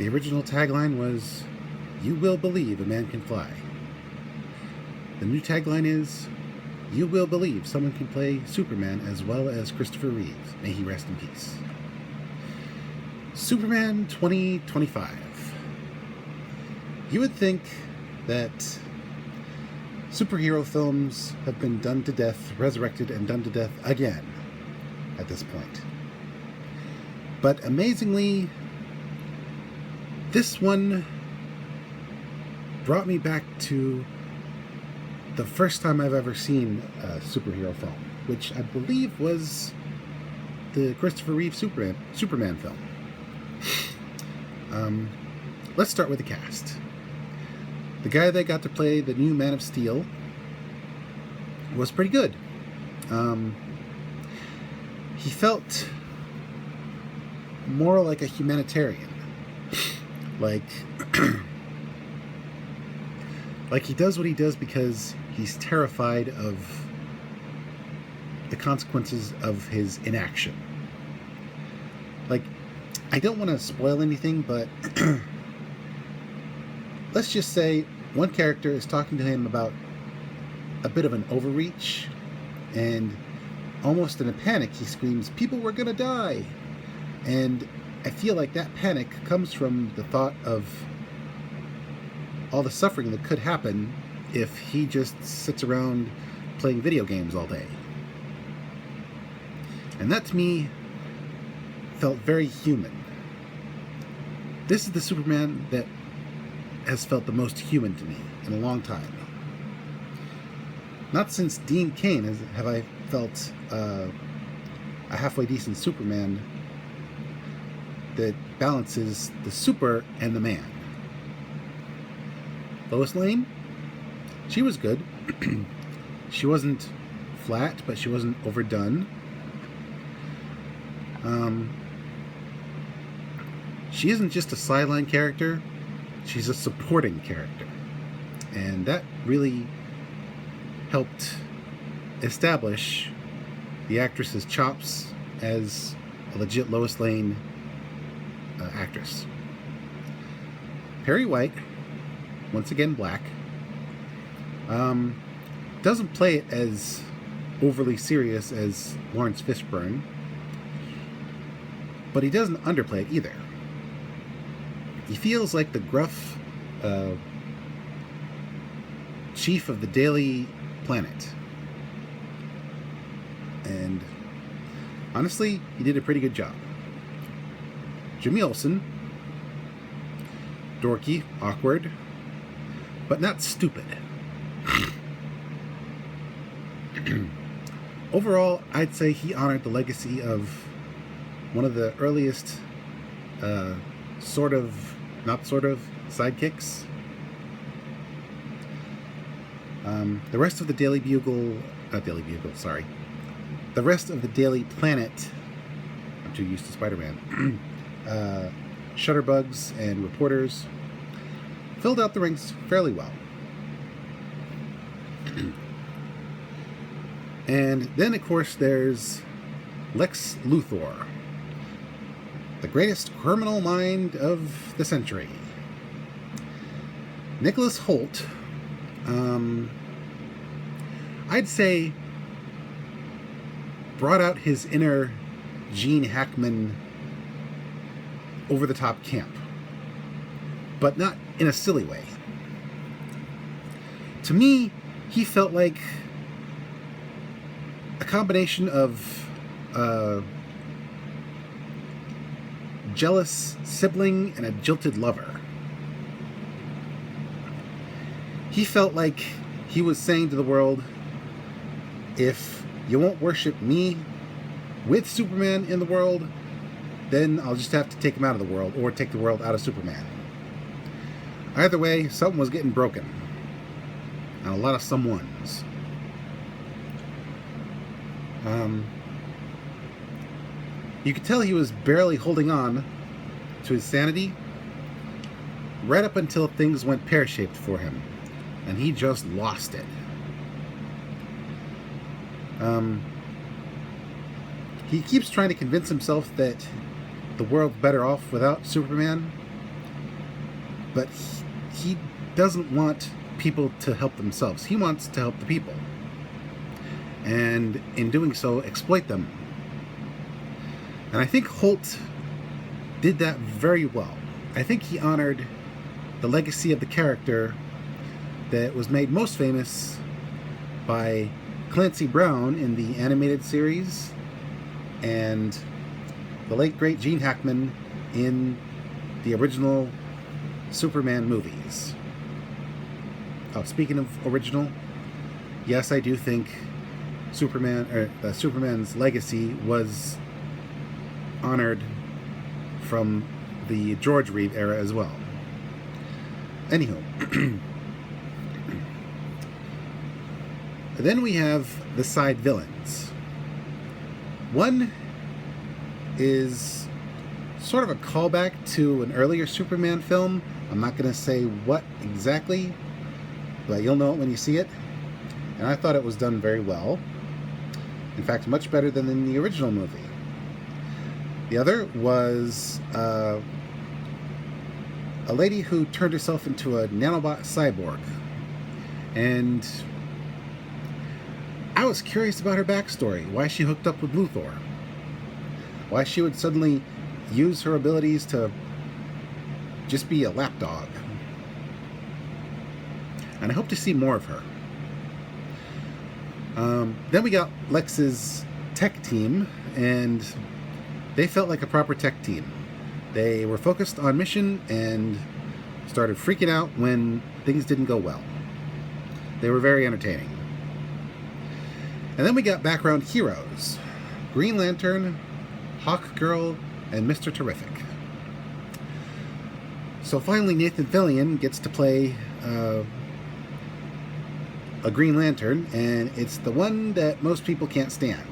The original tagline was, "You will believe a man can fly." The new tagline is, "You will believe someone can play Superman as well as Christopher Reeves. May he rest in peace." Superman 2025. You would think that superhero films have been done to death, resurrected, and done to death again at this point. But amazingly, this one brought me back to the first time I've ever seen a superhero film, which I believe was the Christopher Reeve Superman film. Let's start with the cast. The guy that got to play the new Man of Steel was pretty good. He felt more like a humanitarian. Like he does what he does because he's terrified of the consequences of his inaction. Like, I don't want to spoil anything, but let's just say one character is talking to him about a bit of an overreach, and almost in a panic, he screams, "People were gonna die!" And I feel like that panic comes from the thought of all the suffering that could happen if he just sits around playing video games all day. And that, to me, felt very human. This is the Superman that has felt the most human to me in a long time. Not since Dean Cain have I felt a halfway decent Superman that balances the super and the man. Lois Lane, she was good. She wasn't flat, but she wasn't overdone. She isn't just a sideline character, she's a supporting character. And that really helped establish the actress's chops as a legit Lois Lane actress. Perry White, once again black, doesn't play it as overly serious as Lawrence Fishburne, but he doesn't underplay it either. He feels like the gruff chief of the Daily Planet. And honestly, he did a pretty good job. Jimmy Olsen, dorky, awkward, but not stupid. Overall, I'd say he honored the legacy of one of the earliest sort of, not sort of, sidekicks. The rest of the Daily Bugle, not Daily Bugle, sorry. The rest of the Daily Planet, I'm too used to Spider-Man, shutterbugs and reporters filled out the ranks fairly well. And then, of course, there's Lex Luthor, the greatest criminal mind of the century. Nicholas Hoult, I'd say, brought out his inner Gene Hackman over-the-top camp, but not in a silly way. To me, he felt like a combination of jealous sibling and a jilted lover. He felt like he was saying to the world, if you won't worship me with Superman in the world, then I'll just have to take him out of the world, or take the world out of Superman. Either way, something was getting broken. And a lot of someones. You could tell he was barely holding on to his sanity right up until things went pear-shaped for him, and he just lost it. He keeps trying to convince himself that the world's better off without Superman, but he doesn't want people to help themselves. He wants to help the people, and in doing so, exploit them. And I think Holt did that very well. I think he honored the legacy of the character that was made most famous by Clancy Brown in the animated series and the late great Gene Hackman in the original Superman movies. Oh, speaking of original, yes, I do think Superman's legacy was honored from the George Reeve era as well. Anywho, then we have the side villains. One is sort of a callback to an earlier Superman film. I'm not going to say what exactly, but you'll know it when you see it. And I thought it was done very well. In fact, much better than in the original movie. The other was a lady who turned herself into a nanobot cyborg. And I was curious about her backstory, why she hooked up with Luthor, why she would suddenly use her abilities to just be a lapdog. And I hope to see more of her. Then we got Lex's tech team, and they felt like a proper tech team. They were focused on mission and started freaking out when things didn't go well. They were very entertaining. And then we got background heroes: Green Lantern, Hawkgirl, and Mr. Terrific. So finally Nathan Fillion gets to play a Green Lantern, and it's the one that most people can't stand.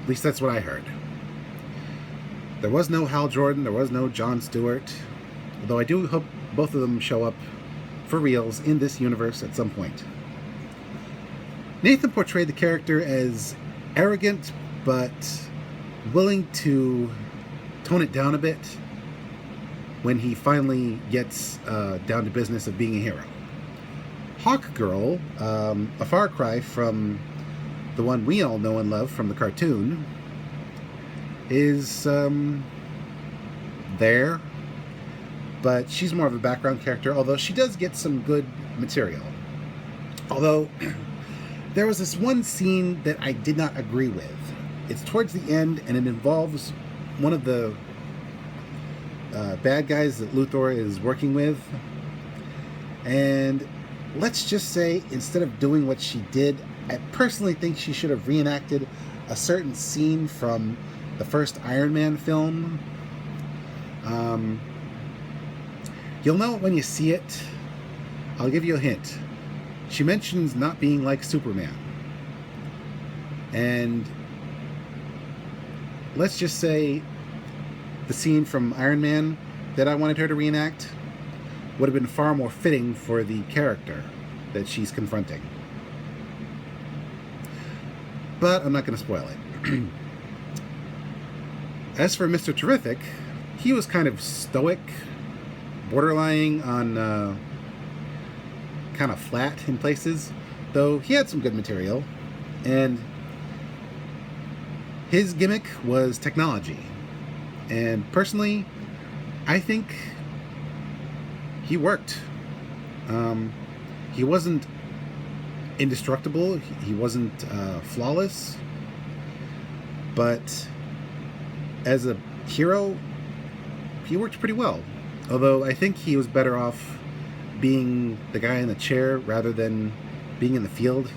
At least that's what I heard. There was no Hal Jordan, there was no Jon Stewart, although I do hope both of them show up for reals in this universe at some point. Nathan portrayed the character as arrogant, but willing to tone it down a bit when he finally gets down to business of being a hero. Hawkgirl, a far cry from the one we all know and love from the cartoon, is there, but she's more of a background character, although she does get some good material. Although there was this one scene that I did not agree with. It's towards the end, and it involves one of the bad guys that Luthor is working with. And let's just say, instead of doing what she did, I personally think she should have reenacted a certain scene from the first Iron Man film. You'll know it when you see it. I'll give you a hint. She mentions not being like Superman. And let's just say the scene from Iron Man that I wanted her to reenact would have been far more fitting for the character that she's confronting. But I'm not going to spoil it. As for Mr. Terrific, he was kind of stoic, borderline on kind of flat in places, though he had some good material. And his gimmick was technology. And personally, I think he worked. He wasn't indestructible. He wasn't flawless. But as a hero, he worked pretty well. Although I think he was better off being the guy in the chair rather than being in the field,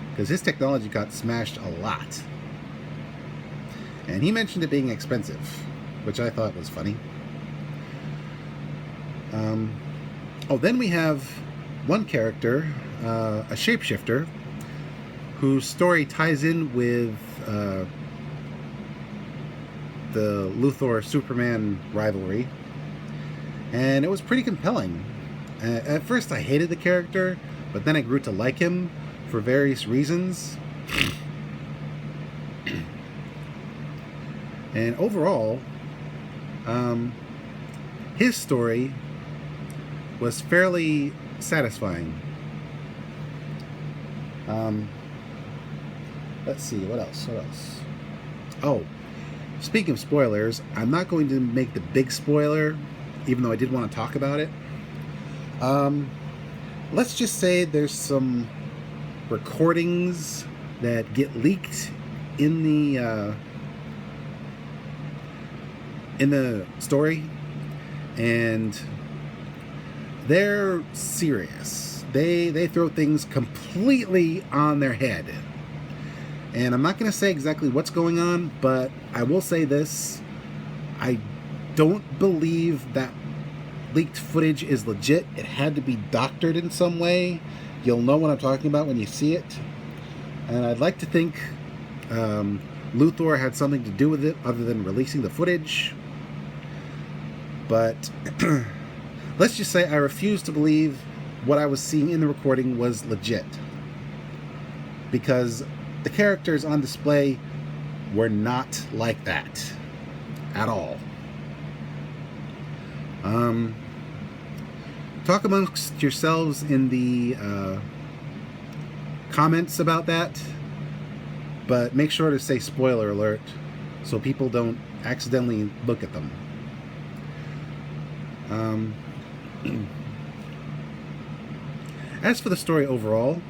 because his technology got smashed a lot. And he mentioned it being expensive, which I thought was funny. Then we have one character, a shapeshifter, whose story ties in with the Luthor-Superman rivalry. And it was pretty compelling. At first I hated the character, but then I grew to like him for various reasons. And overall, his story was fairly satisfying. Let's see, what else? Oh, speaking of spoilers, I'm not going to make the big spoiler, even though I did want to talk about it. Let's just say there's some recordings that get leaked in the story, and they're serious. They throw things completely on their head. And I'm not going to say exactly what's going on, but I will say this. I don't believe that leaked footage is legit. It had to be doctored in some way. You'll know what I'm talking about when you see it. And I'd like to think Luthor had something to do with it other than releasing the footage. But let's just say I refuse to believe what I was seeing in the recording was legit. Because the characters on display were not like that at all. Talk amongst yourselves in the comments about that, but make sure to say spoiler alert so people don't accidentally look at them. As for the story overall,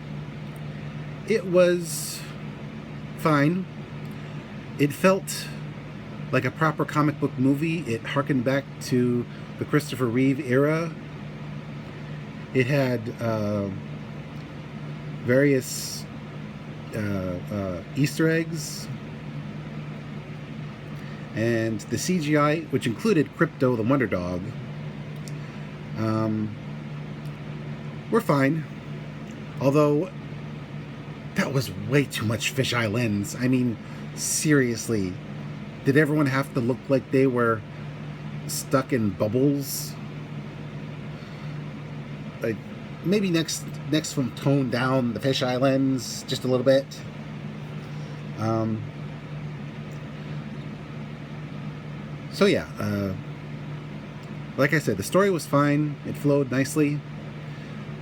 it was fine. It felt like a proper comic book movie. It harkened back to the Christopher Reeve era. It had various Easter eggs. And the CGI, which included Crypto the Wonder Dog, were fine. Although, that was way too much fisheye lens. I mean, seriously. Did everyone have to look like they were stuck in bubbles? Like, maybe next from tone down the fisheye lens just a little bit. So yeah, like I said, the story was fine. It flowed nicely.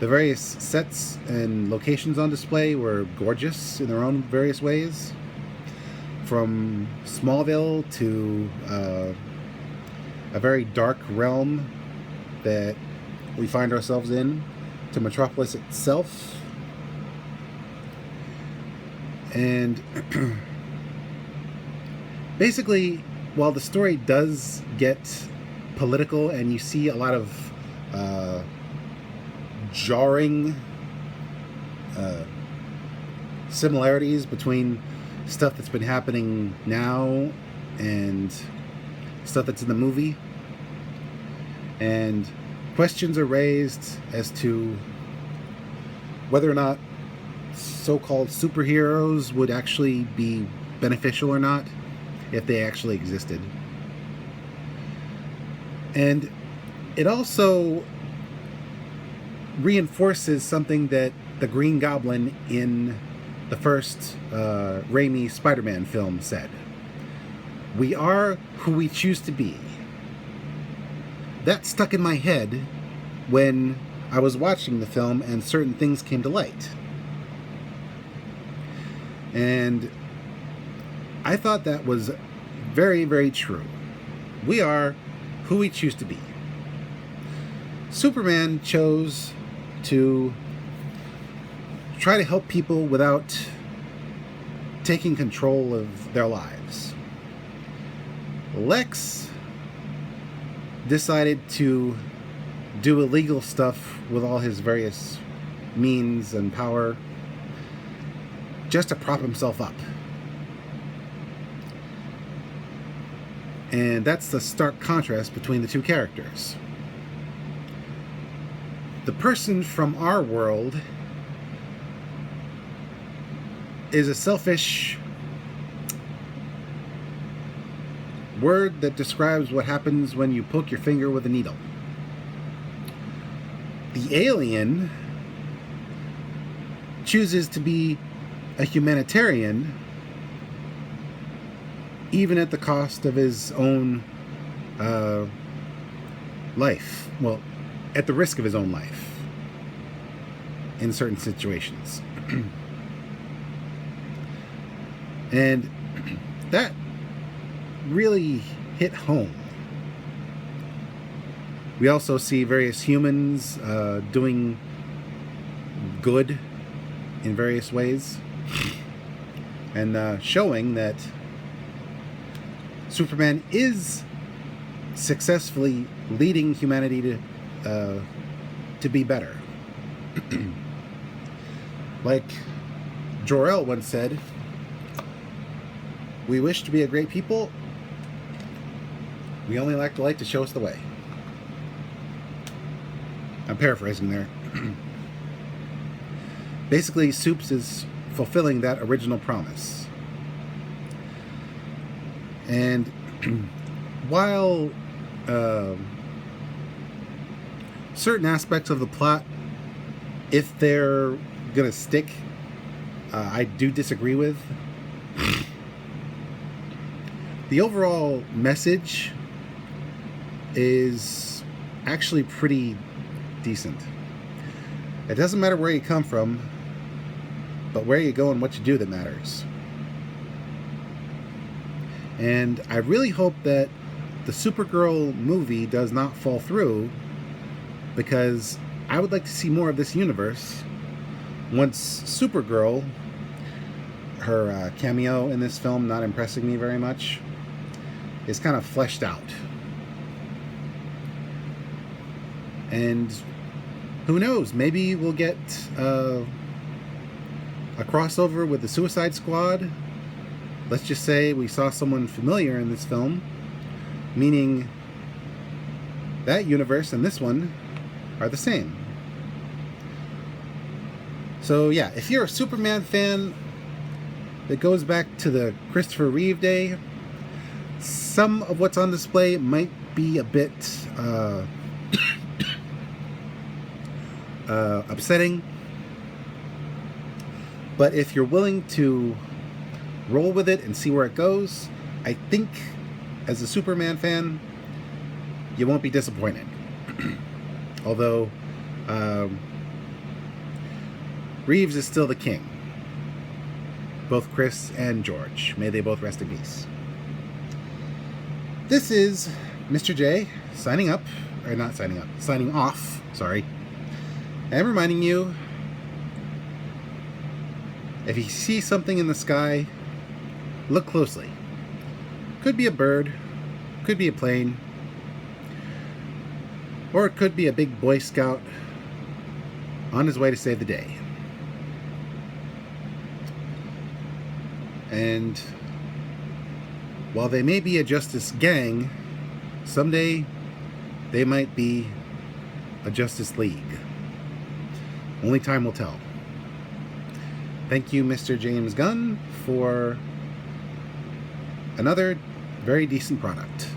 The various sets and locations on display were gorgeous in their own various ways. From Smallville to a very dark realm that we find ourselves in, to Metropolis itself. And basically, while the story does get political and you see a lot of jarring similarities between stuff that's been happening now and stuff that's in the movie, and questions are raised as to whether or not so-called superheroes would actually be beneficial or not, if they actually existed. And it also reinforces something that the Green Goblin in the first Raimi Spider-Man film said. We are who we choose to be. That stuck in my head when I was watching the film and certain things came to light. And I thought that was very, very true. We are who we choose to be. Superman chose to try to help people without taking control of their lives. Lex decided to do illegal stuff with all his various means and power just to prop himself up. And that's the stark contrast between the two characters. The person from our world is a selfish word that describes what happens when you poke your finger with a needle. The alien chooses to be a humanitarian even at the cost of his own life. Well, at the risk of his own life in certain situations. And that really hit home. We also see various humans doing good in various ways, and showing that Superman is successfully leading humanity to be better. Like Jor-El once said, "We wish to be a great people. We only lack the light to show us the way." I'm paraphrasing there. Basically, Supes is fulfilling that original promise. And while certain aspects of the plot, if they're gonna stick, I do disagree with, the overall message is actually pretty decent. It doesn't matter where you come from, but where you go and what you do that matters. And I really hope that the Supergirl movie does not fall through, because I would like to see more of this universe once Supergirl, her cameo in this film not impressing me very much, is kind of fleshed out. And who knows, maybe we'll get a crossover with the Suicide Squad. Let's just say we saw someone familiar in this film, meaning that universe and this one are the same. So yeah, if you're a Superman fan that goes back to the Christopher Reeve day, some of what's on display might be a bit upsetting. But if you're willing to roll with it and see where it goes, I think as a Superman fan, you won't be disappointed. Although Reeves is still the king. Both Chris and George. May they both rest in peace. This is Mr. J signing up, or not signing up, signing off, sorry. And reminding you, if you see something in the sky, look closely. Could be a bird, could be a plane, or it could be a big Boy Scout on his way to save the day. And while they may be a Justice Gang, someday they might be a Justice League. Only time will tell. Thank you, Mr. James Gunn, for another very decent product.